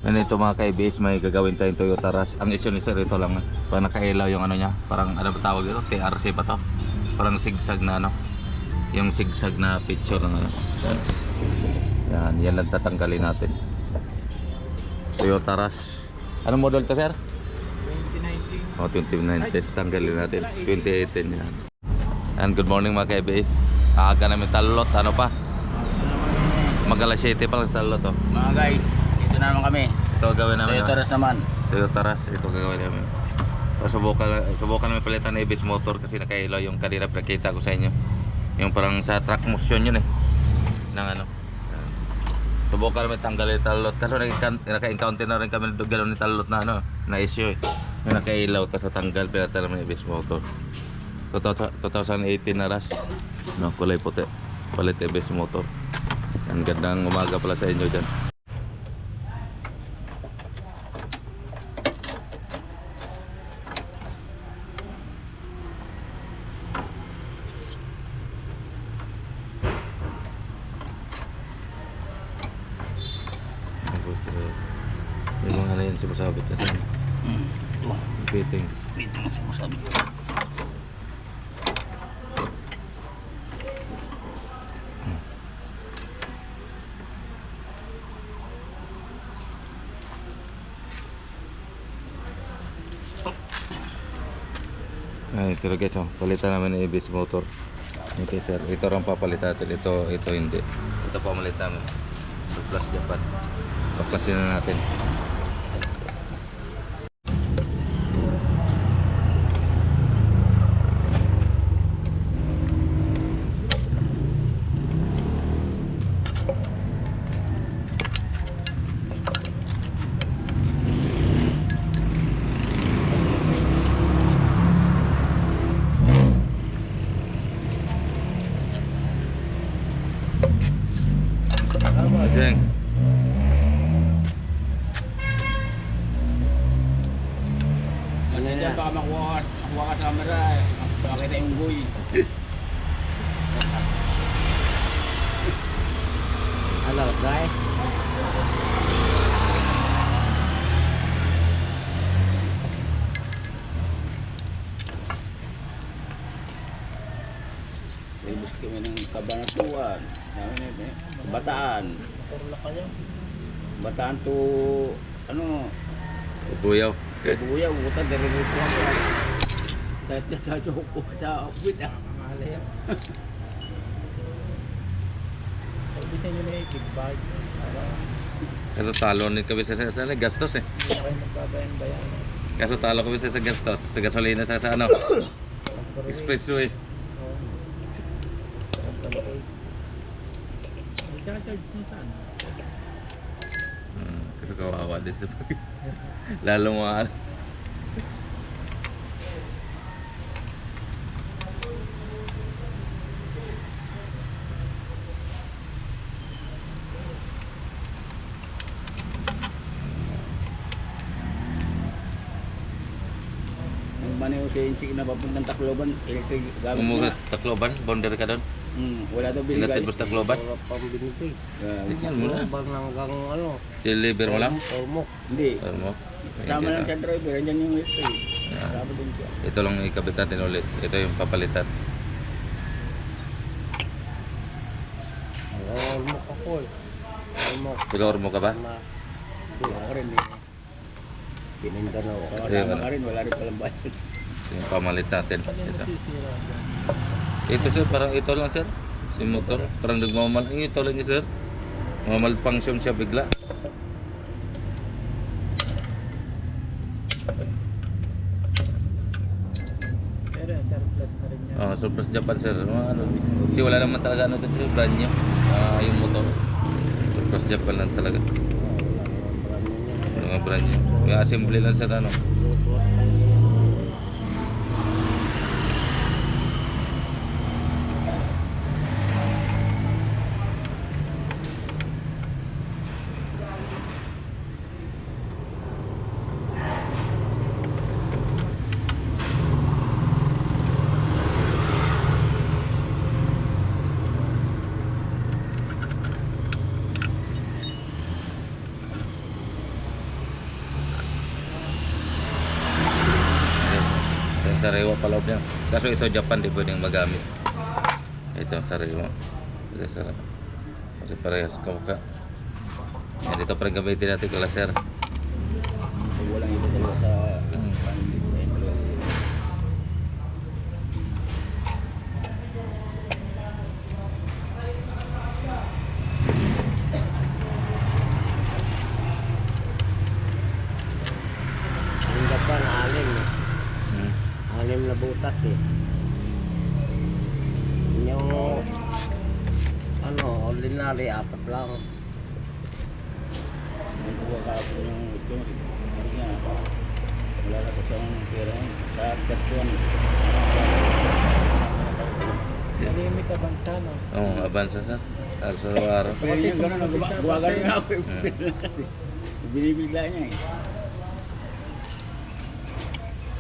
Ganito mga ka-ABS, may gagawin tayong Toyota Rush. Ang issue ni sir, ito lang. Parang nakailaw yung ano niya. Parang ano ba tawag ito? TRC pa to. Parang zigzag na ano. Yung zigzag na picture ng ano. Yan lang tatanggalin natin. Toyota Rush. Anong model to sir? 2019. Oh, 2019. Tanggalin natin. 2018 yan. And good morning mga ka-ABS. Aga namin talot. Ano pa? Mag-alas 7 pa lang sa talot to. Mga guys, ito na naman kami. Ito gawin namin. Toyota Rush naman. Toyota Rush, ito gagawin namin. Subukan namin palitan ng ABS motor kasi nakailaw yung kanina pinakita ko sa inyo. Yung parang sa track motion yun eh. Nang ano. Subukan namin tanggalin yung talot. Kaso naka-encounter na rin kami ng gano'n ni talot na ano, na issue eh. Yung nakailaw, tapos tanggal pilitan namin yung ABS motor. 2018 na Rush. No, kulay puti. Palit ABS motor. Ang gandang umaga pala sa inyo dyan. Yung mga ano yan, sumasabit na saan? Fittings. Fittings sumasabit. Ay, ito guys, oh, palitan namin ng ABS motor. Okay sir, ito rin papalitan natin. Ito hindi. Ito pamalit namin. Plus Japan. Paklasin na natin. Jeng. Kasi dyan baka makuha ka sa camera eh. Makita yung buoy. Hello, try. Service kami ng Cabanatuan. Bataan. Bataan to ano? Buyaw. Buya, buta dari dito ako. Sa Joko sa Upwit ah. Sabi sa inyo na yung bag. Kaso talo ni kami sa gastos eh. Magbabayan-bayan. Kaso talo kami sa gastos. Sa gasolina sa ano? Expressway. Charge niyo saan? Kasi kawawa din sa lalo mahal. Ang maniw sa inchik na papuntang Tacloban, electric gamit Umugat na. Tacloban, boundary ka doon. Wala daw Hindi binigay. natin basta Tacloban. Wala pang binigay. Tingnan mo na. Tacloban hanggang ano, Deliver mo lang. Ormoc. Hindi. Ano mo? Kasama lang siya driver, andyan yung electric. Kasama din siya. Ito lang ikabit natin ulit. Ito yung papalitan. Ormoc ako eh. Ormoc. Pilor mo ka ba? Hindi, Ako rin eh. Mindanao. So, Ito yung kasama ano. ka rin, wala rin palang bayad. Ito yung pamalit natin. Ito sir, parang ito lang sir. Si motor, parang nagmamal. Ito lang yun sir. Mamalfunction siya bigla. Pero surplus na rin yan. Surplus Japan sir. Ano, kasi wala naman talaga ano ito sir, brand niya. Yung motor. Surplus Japan lang talaga. Mga brand niya. Yung assembly lang sir ano. sariwa pa loob niya. Kaso ito Japan di pwedeng magamit. Ito sariwa. Ito sariwa. Kasi parehas kamukha. Yan, dito pa rin gamitin natin kala sir. Pag walang ito talaga sa panlit sa yun talaga. Ang Japan, anim eh. Hmm. Anim na butas eh. Yung ano, ordinary, 4 lang. Ang tuwa ka po yung ito. Kasi nga, wala na pa siyang pera yun. Sa Katuan. Limit abansa, no? Oo, avansa sa. Sa araw. Pero yung gano'n, gumagano nga ako. Hmm. Kasi binibigla niya eh.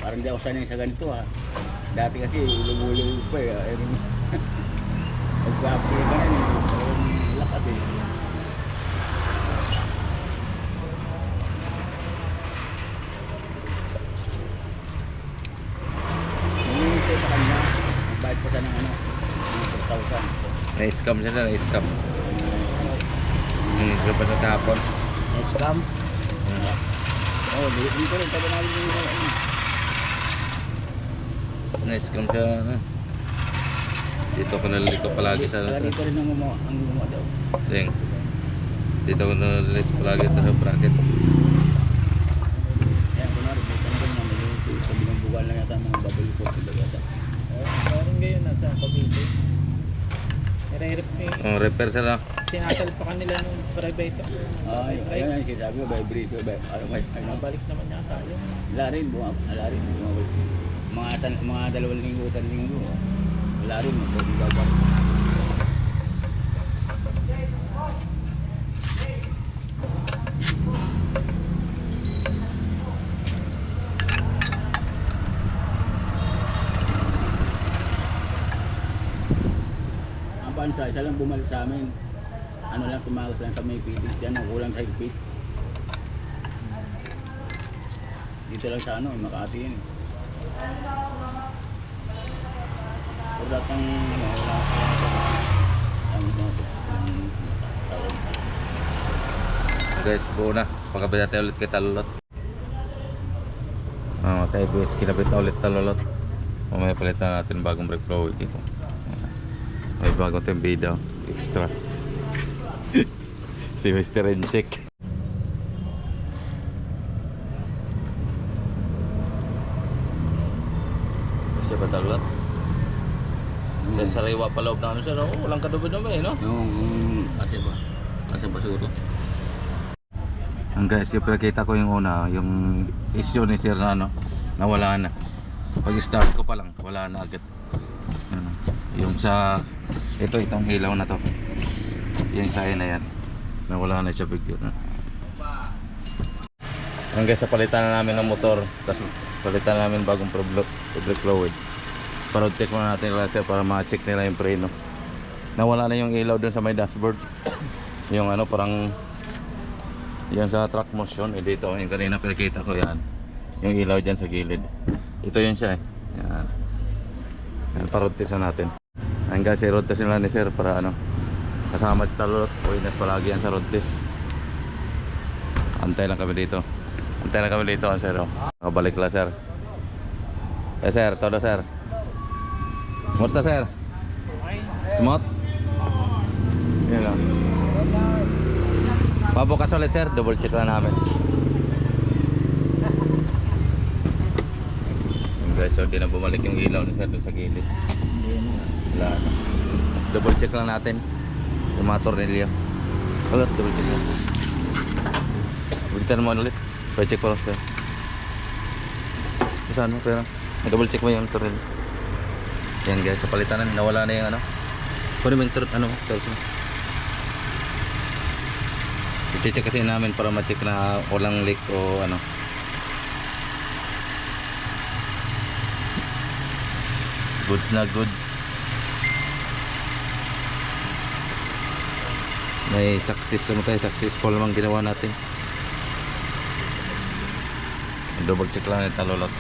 Parang di ako sanay sa ganito ha. Dati kasi ulog-ulog pa eh. Pag-upgrade ka na yun, parang lakas eh. Nangyayos ko sa kanya, magbayad pa siya ng ano, ng 4,000. Na-scam siya na, na-scam. Hmm, so pa sa tapon. Scam. Hmm. Oo, dito rin, taga namin yung ano. Na-scam siya, ano. Dito ko nalilito palagi sa Taga dito rin ang gumawa daw. Ding. Dito ko nalilito palagi sa bracket. Yan, kunwari, dito na rin naman sa binumbugan lang yata ang mga bubble po sila yata. Parang gayon nasa Cavite. Nire-rep Oh, repair sila. sinasalpakan nila nung private. Ay, ayun ang sinasabi ko, vibration, ano ba, ano, Nabalik naman yata yun. wala rin, bumabalik. Mga 2 linggo, 3 linggo, wala rin, pwede babalik. Ang bansa, isa lang bumalik sa amin. Ano lang, tumagas lang sa may pitis dyan, ang kulang sa higpit. Dito lang sa ano, Makati yun. Pero lahat ng ano, wala ang Guys, buo na. Pagkabit natin ulit kay Talulot. Kay Buwis, kinabit na ulit Talulot. Mamaya palitan natin bagong brake fluid dito. May bagong tembida. Extra. Si Mr. Encheck. Kasi ba Talulot? Yan sariwa pa loob na ano siya. Walang kadubi-dubi, no? yung kasi ba siguro? Ang guys, yung pinakita ko yung una, yung issue ni Sir na ano, nawala na. Pag start ko pa lang, wala na agad. Ano, yung sa itong ilaw na to. Yung sign na yan. Nawala na siya bigyan. Ang guys, palitan na namin ng motor. Tapos palitan na namin bagong brake fluid. Parod test muna natin lang sir para ma-check nila yung preno. Nawala na yung ilaw dun sa may dashboard. Yung ano parang yan sa track motion, dito yung kanina pinakita ko yan. Yung ilaw dyan sa gilid. Ito yun siya eh. Yan. Yan, parod test na natin. Ayun guys, i-road test nila ni sir para ano kasama si Talulot. Uwinas palagi yan sa road test. Antay lang kami dito. Antay lang kami dito sir. Nakabalik lang sir. Sir, todo sir. Musta sir? Okay. Smooth? Yan lang. Pabukas ulit sir, double check lang namin. Guys, so di na bumalik yung ilaw ni sir doon sa gilid. Wala na. Double check lang natin yung mga tornilyo. Ulit, double check lang. Ulitan mo ulit. Pa-check ko lang sir. Saan mo pero? Double check mo yung tornilyo. Yan guys, sa palitan na nawala na yung ano. Kunin mo yung torch mo. I-check kasi namin para ma-check na walang leak o ano. Goods na goods. May successful naman ginawa natin. Double check lang yung Talulot.